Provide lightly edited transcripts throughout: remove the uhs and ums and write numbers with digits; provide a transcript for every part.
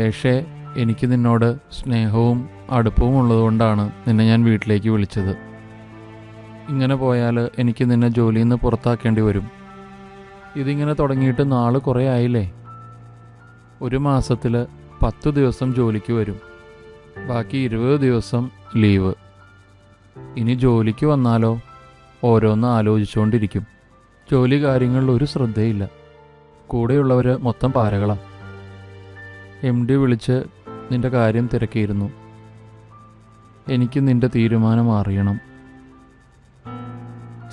മഹേഷേ, എനിക്ക് നിന്നോട് സ്നേഹവും അടുപ്പവും ഉള്ളതുകൊണ്ടാണ് നിന്നെ ഞാൻ വീട്ടിലേക്ക് വിളിച്ചത്. ഇങ്ങനെ പോയാൽ എനിക്ക് നിന്നെ ജോലിയിൽ നിന്ന് പുറത്താക്കേണ്ടി വരും. ഇതിങ്ങനെ തുടങ്ങിയിട്ട് നാൾ കുറേ ആയില്ലേ. 1 മാസത്തിൽ 10 ദിവസം ജോലിക്ക് വരും, ബാക്കി 20 ദിവസം ലീവ്. ഇനി ജോലിക്ക് വന്നാലോ ഓരോന്ന് ആലോചിച്ചുകൊണ്ടിരിക്കും. ജോലി കാര്യങ്ങളിൽ ഒരു ശ്രദ്ധയില്ല. കൂടെയുള്ളവർ മൊത്തം പാരകളാണ്. MD വിളിച്ച് നിന്റെ കാര്യം തിരക്കിയിരുന്നു. എനിക്ക് നിന്റെ തീരുമാനം അറിയണം.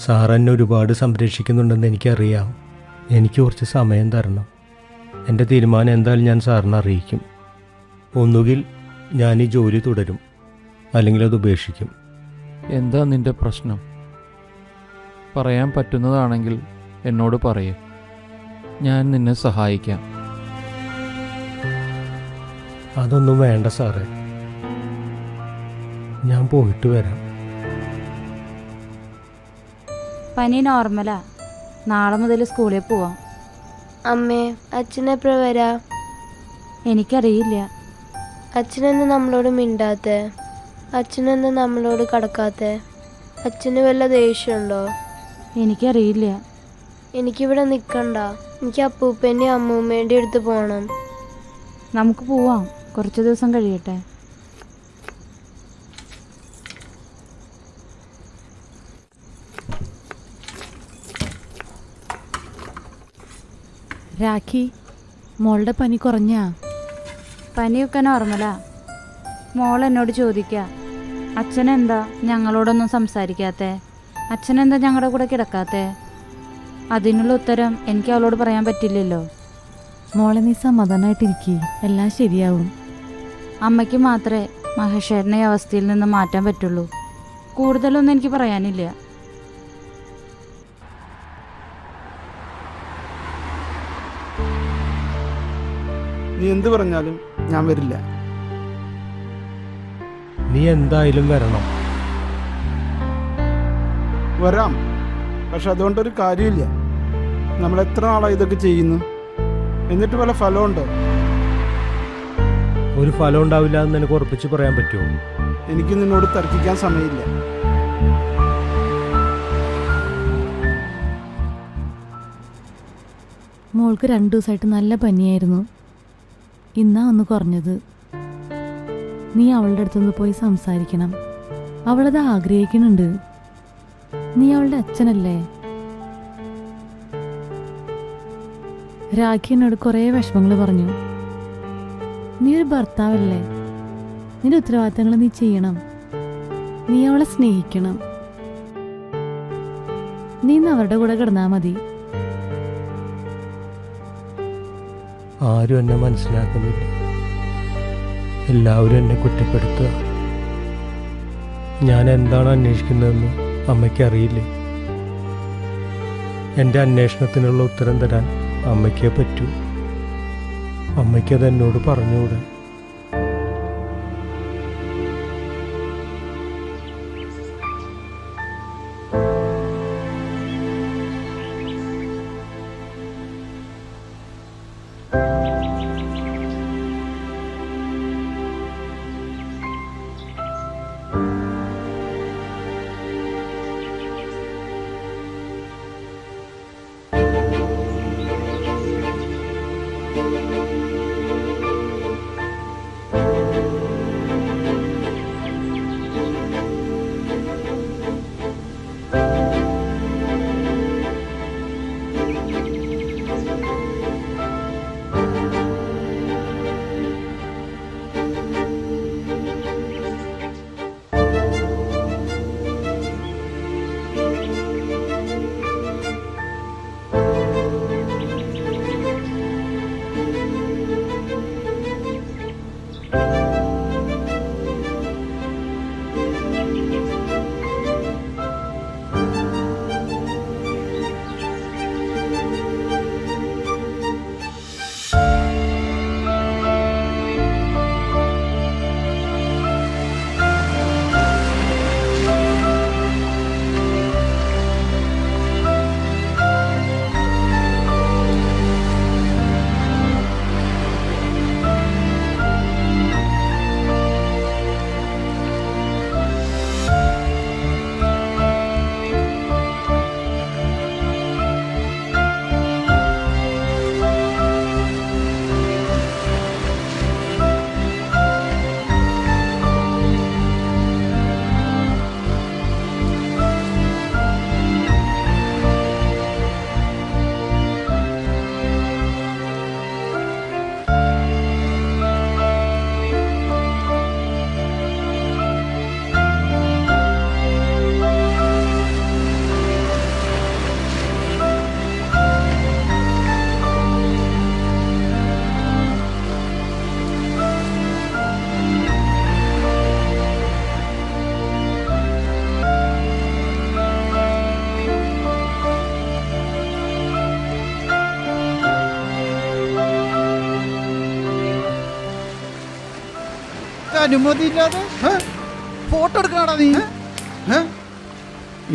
സാർ എന്നെ ഒരുപാട് സംരക്ഷിക്കുന്നുണ്ടെന്ന് എനിക്കറിയാം. എനിക്ക് കുറച്ച് സമയം തരണം. എൻ്റെ തീരുമാനം എന്തായാലും ഞാൻ സാറിനെ അറിയിക്കും. ഒന്നുകിൽ ഞാൻ ഈ ജോലി തുടരും, അല്ലെങ്കിൽ അത് ഉപേക്ഷിക്കും. എന്താ നിന്റെ പ്രശ്നം? പറയാൻ പറ്റുന്നതാണെങ്കിൽ എന്നോട് പറയേ, ഞാൻ നിന്നെ സഹായിക്കാം. അതൊന്നും വേണ്ട സാറേ, ഞാൻ പോയിട്ട് വരാം. പനി നോർമലാ. നാളെ മുതൽ സ്കൂളിൽ പോവാം. അമ്മേ, അച്ഛനെപ്പോഴാ വരാ? എനിക്കറിയില്ല. അച്ഛനെന്താ നമ്മളോട് മിണ്ടാത്തെ? അച്ഛനെന്താ നമ്മളോട് കടക്കാത്തെ? അച്ഛന് വല്ല ദേഷ്യമുണ്ടോ? എനിക്കറിയില്ല. എനിക്കിവിടെ നിൽക്കണ്ട. എനിക്ക് അപ്പൂപ്പേൻ്റെയും അമ്മൂമ്മേൻ്റെയും അടുത്ത് പോകണം. നമുക്ക് പോവാം, കുറച്ച് ദിവസം കഴിയട്ടെ. രാഖി, മോളുടെ പനി കുറഞ്ഞാ? പനിയൊക്കെ നോർമലാ. മോൾ എന്നോട് ചോദിക്കുക, അച്ഛനെന്താ ഞങ്ങളോടൊന്നും സംസാരിക്കാത്തേ, അച്ഛനെന്താ ഞങ്ങളുടെ കൂടെ കിടക്കാത്തേ? അതിനുള്ള ഉത്തരം എനിക്ക് അവളോട് പറയാൻ പറ്റില്ലല്ലോ. മോളെ, നീ സമാധാനമായിട്ടിരിക്കുക, എല്ലാം ശരിയാവും. അമ്മയ്ക്ക് മാത്രമേ മഹേഷേട്ടനെ ഈ അവസ്ഥയിൽ നിന്ന് മാറ്റാൻ പറ്റുള്ളൂ. കൂടുതലൊന്നും എനിക്ക് പറയാനില്ല. നീ എന്ത് പറഞ്ഞാലും ഞാൻ വരില്ല. നീ എന്തായാലും വരണം. വരാം, പക്ഷെ അതുകൊണ്ടൊരു കാര്യമില്ല. നമ്മൾ എത്ര നാളായി ഇതൊക്കെ ചെയ്യുന്നു, എന്നിട്ട് വല്ല ഫലമുണ്ടോ? ഒരു ഫലം ഉണ്ടാവില്ല എന്ന് എനിക്ക് ഉറപ്പിച്ച് പറയാൻ പറ്റുമോ? എനിക്ക് നിന്നോട് തർക്കിക്കാൻ സമയമില്ല. മോൾക്ക് 2 ദിവസമായിട്ട് നല്ല പനിയായിരുന്നു. ഇന്നാ ഒന്ന് കുറഞ്ഞത്. നീ അവളുടെ അടുത്തൊന്ന് പോയി സംസാരിക്കണം. അവളത് ആഗ്രഹിക്കുന്നുണ്ട്. നീ അവളുടെ അച്ഛനല്ലേ? രാഖി എന്നോട് കുറേ വിഷമങ്ങൾ പറഞ്ഞു. നീ ഒരു ഭർത്താവല്ലേ, നിന്റെ ഉത്തരവാദിത്തങ്ങൾ നീ ചെയ്യണം. നീ അവളെ സ്നേഹിക്കണം. നീ ഇന്ന് അവരുടെ കൂടെ കിടന്നാൽ മതി. ആരും എന്നെ മനസ്സിലാക്കുന്നില്ല. എല്ലാവരും എന്നെ കുറ്റപ്പെടുത്തുക. ഞാൻ എന്താണ് അന്വേഷിക്കുന്നതെന്ന് അമ്മയ്ക്ക് അറിയില്ലേ. എൻ്റെ അന്വേഷണത്തിനുള്ള ഉത്തരം തരാൻ അമ്മയ്ക്കേ പറ്റൂ. അമ്മയ്ക്കത് എന്നോട് പറഞ്ഞുകൂടെ? അനുമതി ഇല്ലാതെ ഫോട്ടോ എടുക്കണടാ നീ.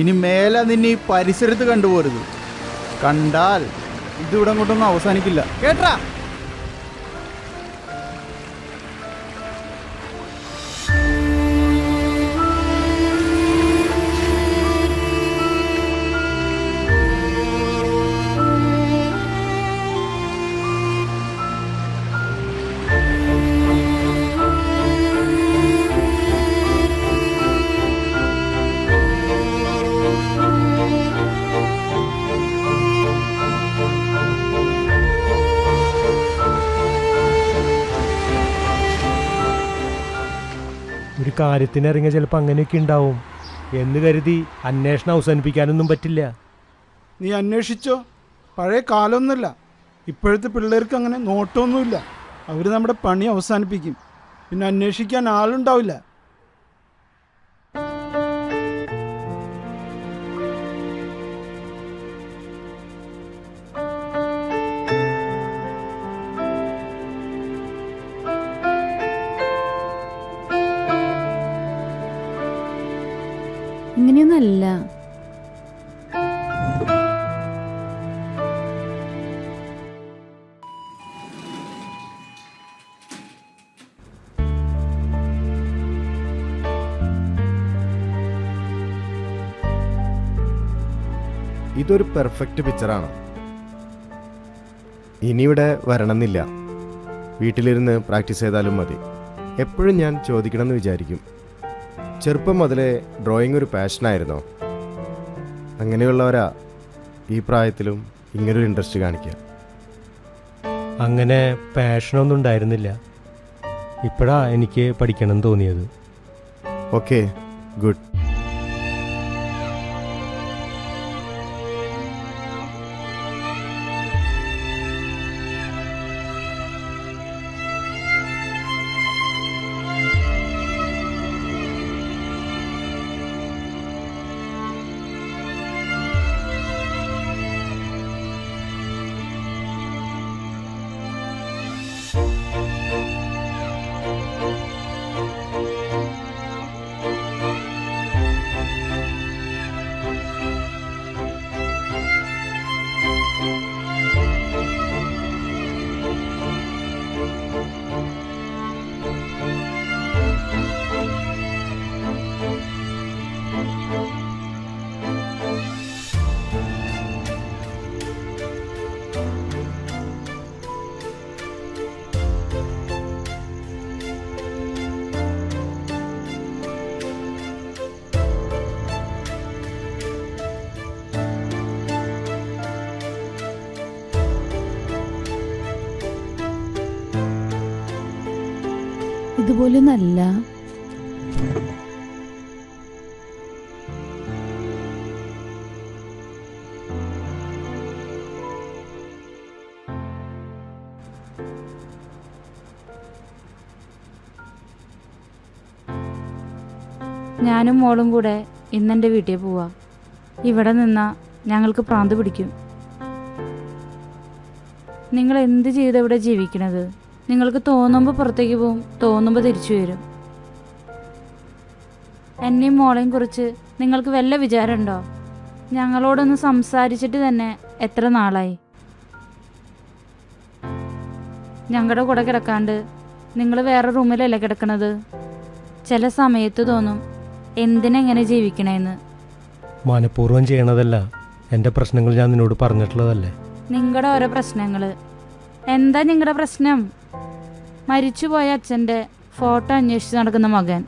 ഇനി മേലെ നിന്നെ ഈ പരിസരത്ത് കണ്ടുപോരുത്. കണ്ടാൽ ഇതിവിടെ കൊണ്ടൊന്നും അവസാനിക്കില്ല, കേട്ടാ? ഒരു കാര്യത്തിനിറങ്ങിയ ചിലപ്പോൾ അങ്ങനെയൊക്കെ ഉണ്ടാവും എന്ന് കരുതി അന്വേഷണം അവസാനിപ്പിക്കാനൊന്നും പറ്റില്ല. നീ അന്വേഷിച്ചോ, പഴയ കാലമൊന്നുമില്ല. ഇപ്പോഴത്തെ പിള്ളേർക്ക് അങ്ങനെ നോട്ടമൊന്നുമില്ല. അവർ നമ്മുടെ പണി അവസാനിപ്പിക്കും, പിന്നെ അന്വേഷിക്കാൻ ആളുണ്ടാവില്ല. ഇങ്ങനെയൊന്നല്ല. ഇതൊരു പെർഫെക്റ്റ് പിക്ചറാണ്. ഇനിയിവിടെ വരണമെന്നില്ല, വീട്ടിലിരുന്ന് പ്രാക്ടീസ് ചെയ്താലും മതി. എപ്പോഴും ഞാൻ ചോദിക്കണമെന്ന് വിചാരിക്കും, ചെറുപ്പം മുതലേ ഡ്രോയിങ് ഒരു പാഷനായിരുന്നോ? അങ്ങനെയുള്ളവരാ ഈ പ്രായത്തിലും ഇങ്ങനൊരു ഇൻട്രസ്റ്റ് കാണിക്കുക. അങ്ങനെ പാഷനൊന്നും ഉണ്ടായിരുന്നില്ല. ഇപ്പോഴാ എനിക്ക് പഠിക്കണം തോന്നിയത്. Okay, good. ഇതുപോലൊന്നല്ല. ഞാനും മോളും കൂടെ ഇന്നെൻ്റെ വീട്ടിൽ പോവാ. ഇവിടെ നിന്നാൽ ഞങ്ങൾക്ക് പ്രാന്ത് പിടിക്കും. നിങ്ങൾ എന്ത് ജീവിതം ഇവിടെ ജീവിക്കണത്? നിങ്ങൾക്ക് തോന്നുമ്പോൾ പുറത്തേക്ക് പോവും, തോന്നുമ്പോൾ തിരിച്ചു വരും. എന്നെയും മോളെയും കുറിച്ച് നിങ്ങൾക്ക് വല്ല വിചാരമുണ്ടോ? ഞങ്ങളോടൊന്ന് സംസാരിച്ചിട്ട് തന്നെ എത്ര നാളായി. ഞങ്ങളുടെ കൂടെ കിടക്കാണ്ട് നിങ്ങൾ വേറെ റൂമിലല്ലേ കിടക്കണത്? ചില സമയത്ത് തോന്നും എന്തിനെങ്ങനെ ജീവിക്കണേന്ന്. മനഃപൂർവ്വം ചെയ്യണതല്ല, എൻ്റെ പ്രശ്നങ്ങൾ ഞാൻ നിന്നോട് പറഞ്ഞിട്ടുള്ളതല്ലേ. നിങ്ങളുടെ ഓരോ പ്രശ്നങ്ങൾ. എന്താ നിങ്ങളുടെ പ്രശ്നം? മരിച്ചുപോയ അച്ഛൻ്റെ ഫോട്ടോ അന്വേഷിച്ച് നടക്കുന്ന മകൻ.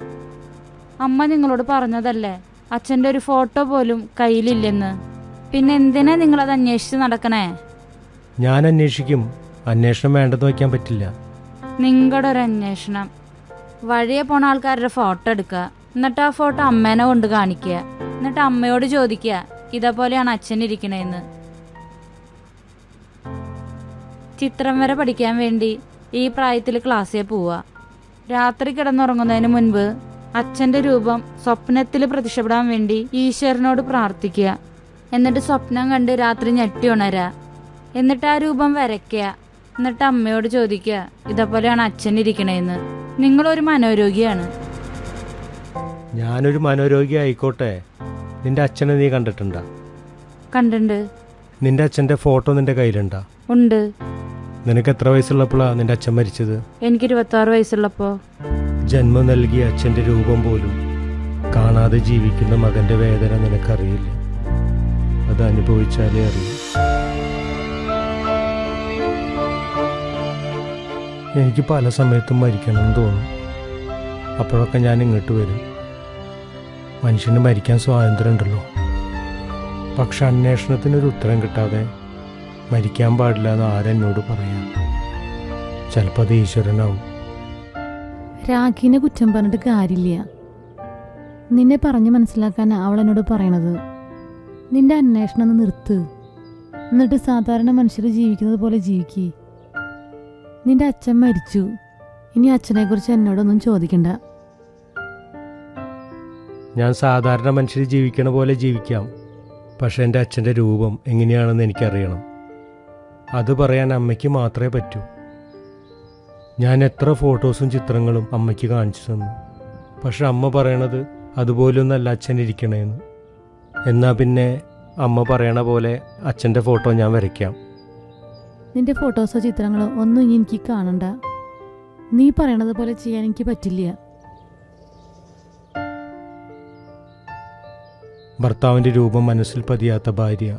അമ്മ നിങ്ങളോട് പറഞ്ഞതല്ലേ അച്ഛൻ്റെ ഒരു ഫോട്ടോ പോലും കയ്യിലില്ലെന്ന്. പിന്നെ എന്തിനാ നിങ്ങളത് അന്വേഷിച്ച് നടക്കണേ? ഞാൻ അന്വേഷിക്കും. അന്വേഷണം വേണ്ടെന്ന് വയ്ക്കാൻ പറ്റില്ല. നിങ്ങളുടെ ഒരു അന്വേഷണം. വഴിയെ പോണ ആൾക്കാരുടെ ഫോട്ടോ എടുക്കുക, എന്നിട്ട് ആ ഫോട്ടോ അമ്മേനെ കൊണ്ട് കാണിക്കുക, എന്നിട്ട് അമ്മയോട് ചോദിക്കുക ഇതേപോലെയാണ് അച്ഛൻ ഇരിക്കണേന്ന്. ചിത്രം വരെ പഠിക്കാൻ വേണ്ടി ഈ പ്രായത്തിൽ ക്ലാസ്സിൽ പോവുക. രാത്രി കിടന്നുറങ്ങുന്നതിന് മുൻപ് അച്ഛൻ്റെ രൂപം സ്വപ്നത്തിൽ പ്രത്യക്ഷപ്പെടാൻ വേണ്ടി ഈശ്വരനോട് പ്രാർത്ഥിക്കുക. എന്നിട്ട് സ്വപ്നം കണ്ട് രാത്രി ഞെട്ടി ഉണരുക. എന്നിട്ട് ആ രൂപം വരയ്ക്കുക. എന്നിട്ട് അമ്മയോട് ചോദിക്കുക ഇതേപോലെയാണ് അച്ഛൻ ഇരിക്കണേന്ന്. നിങ്ങളൊരു മനോരോഗിയാണ്. ഞാനൊരു മനോരോഗി ആയിക്കോട്ടെ, നിന്റെ അച്ഛനെ നീ കണ്ടിട്ടുണ്ടാ? കണ്ടിട്ടുണ്ട്. നിന്റെ അച്ഛൻ്റെ ഫോട്ടോ നിന്റെ കയ്യിലുണ്ടാ? ഉണ്ട്. നിനക്ക് എത്ര വയസ്സുള്ളപ്പോഴാണ് നിന്റെ അച്ഛൻ മരിച്ചത്? എനിക്ക് 26 വയസ്സുള്ളപ്പോൾ. ജന്മം നൽകിയ അച്ഛൻ്റെ രൂപം പോലും കാണാതെ ജീവിക്കുന്ന മകൻ്റെ വേദന നിനക്കറിയില്ല. അത് അനുഭവിച്ചാലേ അറിയൂ. എനിക്ക് പല സമയത്തും മരിക്കണം എന്ന് തോന്നും. അപ്പോഴൊക്കെ ഞാൻ ഇങ്ങോട്ട് വരും. മനുഷ്യന് മരിക്കാൻ സ്വാതന്ത്ര്യം ഉണ്ടല്ലോ. പക്ഷെ അന്വേഷണത്തിനൊരു ഉത്തരം കിട്ടാതെ മരിക്കാൻ പാടില്ല എന്ന് ആരെന്നോട് പറയാം. ചിലപ്പോൾ അത് ഈശ്വരനാവും. രാഖിനെ കുറ്റം പറഞ്ഞിട്ട് കാര്യമില്ല. നിന്നെ പറഞ്ഞ് മനസ്സിലാക്കാൻ അവൾ എന്നോട് പറയണത്. നിന്റെ അന്വേഷണം ഒന്ന് നിർത്ത്. എന്നിട്ട് സാധാരണ മനുഷ്യർ ജീവിക്കുന്നത് പോലെ ജീവിക്ക്. നിന്റെ അച്ഛൻ മരിച്ചു. ഇനി അച്ഛനെക്കുറിച്ച് എന്നോടൊന്നും ചോദിക്കണ്ട. ഞാൻ സാധാരണ മനുഷ്യർ ജീവിക്കണ പോലെ ജീവിക്കാം. പക്ഷെ എൻ്റെ അച്ഛൻ്റെ രൂപം എങ്ങനെയാണെന്ന് എനിക്കറിയണം. അത് പറയാൻ അമ്മയ്ക്ക് മാത്രമേ പറ്റൂ. ഞാൻ എത്ര ഫോട്ടോസും ചിത്രങ്ങളും അമ്മയ്ക്ക് കാണിച്ചു തന്നു. പക്ഷെ അമ്മ പറയണത് അതുപോലൊന്നല്ല അച്ഛൻ ഇരിക്കണേന്ന്. എന്നാൽ പിന്നെ അമ്മ പറയണ പോലെ അച്ഛൻ്റെ ഫോട്ടോ ഞാൻ വരയ്ക്കാം. നിന്റെ ഫോട്ടോസോ ചിത്രങ്ങളോ ഒന്നും ഇനി എനിക്ക് കാണണ്ട. നീ പറയണത് പോലെ ചെയ്യാൻ എനിക്ക് പറ്റില്ല. ഭർത്താവിൻ്റെ രൂപം മനസ്സിൽ പതിയാത്ത ഭാര്യ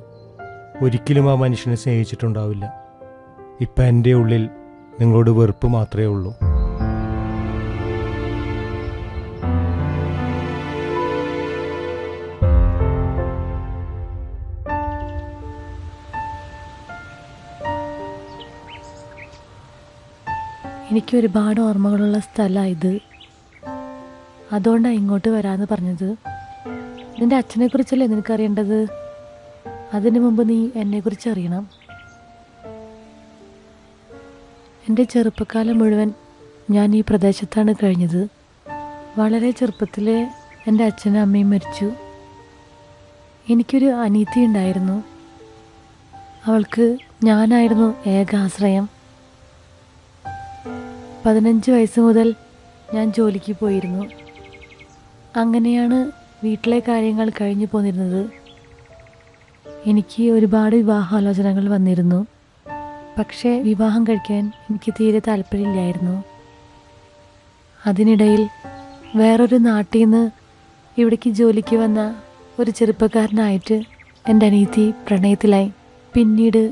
ഒരിക്കലും ആ മനുഷ്യനെ സ്നേഹിച്ചിട്ടുണ്ടാവില്ല. ഇപ്പം എൻ്റെ ഉള്ളിൽ നിങ്ങളോട് വെറുപ്പ് മാത്രമേ ഉള്ളൂ. എനിക്ക് ഒരുപാട് ഓർമ്മകളുള്ള സ്ഥലമാണ് ഇത്. അതുകൊണ്ടാണ് ഇങ്ങോട്ട് വരാമെന്ന് പറഞ്ഞത്. നിന്റെ അച്ഛനെക്കുറിച്ചല്ലേ നിനക്കറിയേണ്ടത്. അതിനു മുമ്പ് നീ എന്നെക്കുറിച്ച് അറിയണം. എൻ്റെ ചെറുപ്പക്കാലം മുഴുവൻ ഞാൻ ഈ പ്രദേശത്താണ് കഴിഞ്ഞത്. വളരെ ചെറുപ്പത്തിലെ എൻ്റെ അച്ഛനും അമ്മയും മരിച്ചു. എനിക്കൊരു അനീതി ഉണ്ടായിരുന്നു. അവൾക്ക് ഞാനായിരുന്നു ഏക ആശ്രയം. 15 വയസ്സ് മുതൽ ഞാൻ ജോലിക്ക് പോയിരുന്നു. അങ്ങനെയാണ് വീട്ടിലെ കാര്യങ്ങൾ കഴിഞ്ഞു പോന്നിരുന്നത്. എനിക്ക് ഒരുപാട് വിവാഹാലോചനകൾ വന്നിരുന്നു. പക്ഷേ വിവാഹം കഴിക്കാൻ എനിക്ക് തീരെ താല്പര്യമില്ലായിരുന്നു. അതിനിടയിൽ വേറൊരു നാട്ടിൽ നിന്ന് ഇവിടേക്ക് ജോലിക്ക് വന്ന ഒരു ചെറുപ്പക്കാരനായിട്ട് എൻ്റെ അനിയത്തി പ്രണയത്തിലായി. പിന്നീട്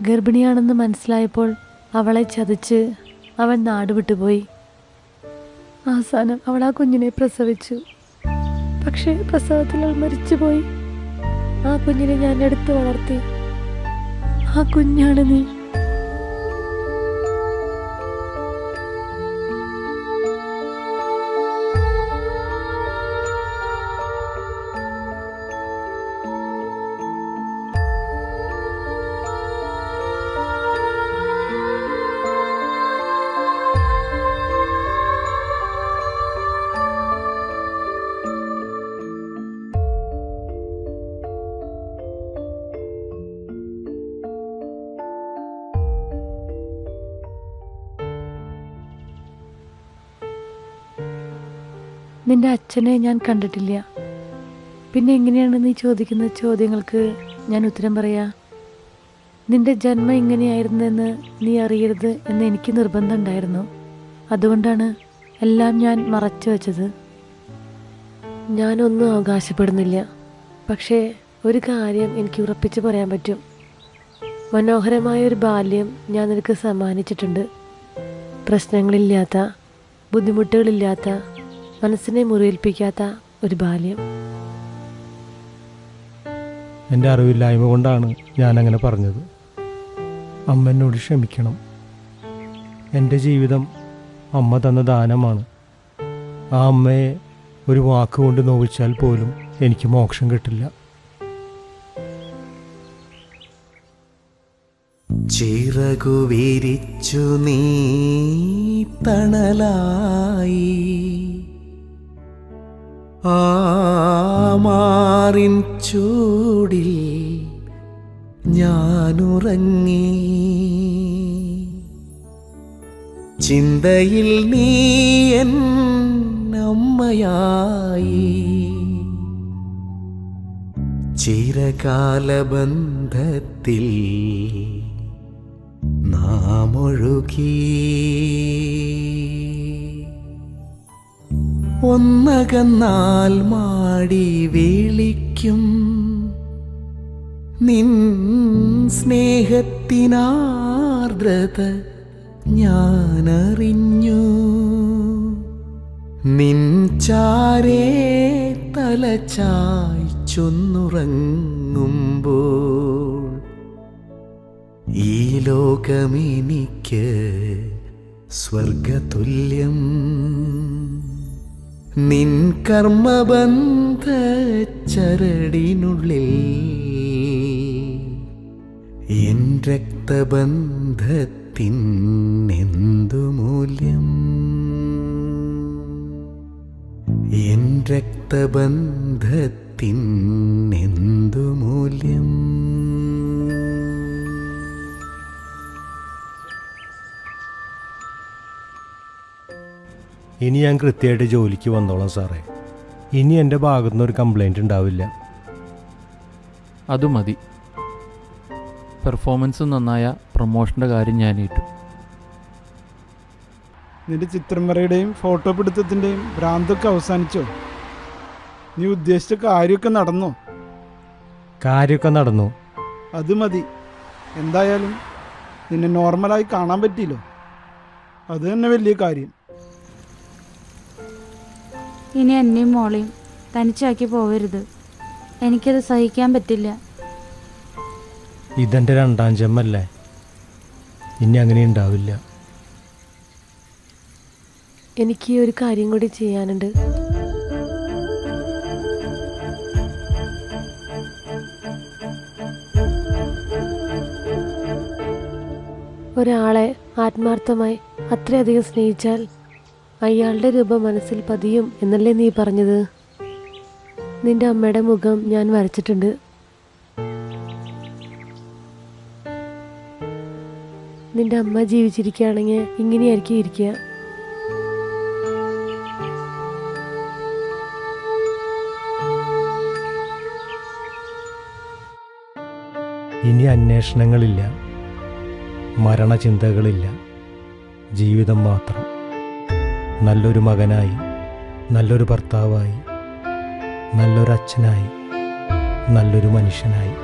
ഗർഭിണിയാണെന്ന് മനസ്സിലായപ്പോൾ അവളെ ചതിച്ച് അവൻ നാട് വിട്ടുപോയി. അവസാനം അവൾ ആ കുഞ്ഞിനെ പ്രസവിച്ചു. പക്ഷേ പ്രസവത്തിൽ അവൾ മരിച്ചുപോയി. ആ കുഞ്ഞിനെ ഞാൻ എടുത്തു വളർത്തി. ആ കുഞ്ഞാണ് നീ. നിന്റെ അച്ഛനെ ഞാൻ കണ്ടിട്ടില്ല. പിന്നെ എങ്ങനെയാണ് നീ ചോദിക്കുന്ന ചോദ്യങ്ങൾക്ക് ഞാൻ ഉത്തരം പറയാ? നിന്റെ ജന്മം ഇങ്ങനെയായിരുന്നെന്ന് നീ അറിയരുത് എന്ന് എനിക്ക് നിർബന്ധമുണ്ടായിരുന്നു. അതുകൊണ്ടാണ് എല്ലാം ഞാൻ മറച്ചു വച്ചത്. ഞാനൊന്നും അവകാശപ്പെടുന്നില്ല. പക്ഷേ ഒരു കാര്യം എനിക്ക് ഉറപ്പിച്ച് പറയാൻ പറ്റും. മനോഹരമായൊരു ബാല്യം ഞാൻ നിനക്ക് സമ്മാനിച്ചിട്ടുണ്ട്. പ്രശ്നങ്ങളില്ലാത്ത, ബുദ്ധിമുട്ടുകളില്ലാത്ത, മനസ്സിനെ മുറിവേൽപ്പിക്കാത്ത ഒരു ബാല്യം. എൻ്റെ അറിവില്ലായ്മ കൊണ്ടാണ് ഞാനങ്ങനെ പറഞ്ഞത്. അമ്മ എന്നോട് ക്ഷമിക്കണം. എൻ്റെ ജീവിതം അമ്മ തന്ന ദാനമാണ്. ആ അമ്മയെ ഒരു വാക്കുകൊണ്ട് നോവിച്ചാൽ പോലും എനിക്ക് മോക്ഷം കിട്ടില്ല. ചിറകു വിരിച്ചു നീ തണലായി ആമാറിൻ ചൂടിൽ ഞാനുറങ്ങി. ചിന്തയിൽ നീ എൻ അമ്മയായി ചിരകാലബന്ധത്തിൽ നാം ഒഴുകി ഒന്നകന്നാൽ മാടി വിളിക്കും നിൻ സ്നേഹത്തിനാർദ്രത ഞാനറിഞ്ഞു നിൻ ചാരേ തലചായ്ച്ചൊന്നുറങ്ങുമ്പോൾ ഈ ലോകമെനിക്ക് സ്വർഗതുല്യം നിൻ കർമ്മബന്ധ ചരടിനുള്ളിൽ എൻ രക്തബന്ധത്തിനെന്തു മൂല്യം എൻ രക്തബന്ധത്തിനെന്തു മൂല്യം ഇനി ഞാൻ കൃത്യമായിട്ട് ജോലിക്ക് വന്നോളാം സാറേ. ഇനി എൻ്റെ ഭാഗത്തുനിന്ന് ഒരു കംപ്ലൈൻറ്റ് ഉണ്ടാവില്ല. അത് മതി. പെർഫോമൻസ് നന്നായ പ്രൊമോഷൻ്റെ കാര്യം ഞാൻ ഏറ്റു. നിന്റെ ചിത്രം വരയുടെയും ഫോട്ടോ പിടുത്തത്തിൻ്റെയും ഭ്രാന്തൊക്കെ അവസാനിച്ചോ? നീ ഉദ്ദേശിച്ച കാര്യമൊക്കെ നടന്നോ? കാര്യമൊക്കെ നടന്നു. അത് മതി. എന്തായാലും നിന്നെ നോർമലായി കാണാൻ പറ്റിയല്ലോ, അത് തന്നെ വലിയ കാര്യം. ഇനി എന്നെയും മോളെയും തനിച്ചാക്കി പോകരുത്. എനിക്കത് സഹിക്കാൻ പറ്റില്ല. ഇതെൻ്റെ രണ്ടാം ജന്മല്ലേ, ഇനി അങ്ങനെ ഉണ്ടാവില്ല. എനിക്ക് ഒരു കാര്യം കൂടി ചെയ്യാനുണ്ട്. ഒരാളെ ആത്മാർത്ഥമായി അത്രയധികം സ്നേഹിച്ചാൽ അയാളുടെ രൂപം മനസ്സിൽ പതിയും എന്നല്ലേ നീ പറഞ്ഞത്? നിന്റെ അമ്മയുടെ മുഖം ഞാൻ വരച്ചിട്ടുണ്ട്. നിന്റെ അമ്മ ജീവിച്ചിരിക്കുകയാണെങ്കിൽ ഇങ്ങനെയായിരിക്കും ഇരിക്കുക. ഇനി അന്വേഷണങ്ങളില്ല, മരണചിന്തകളില്ല, ജീവിതം മാത്രം. നല്ലൊരു മകനായി, നല്ലൊരു ഭർത്താവായി, നല്ലൊരു അച്ഛനായി, നല്ലൊരു മനുഷ്യനായി.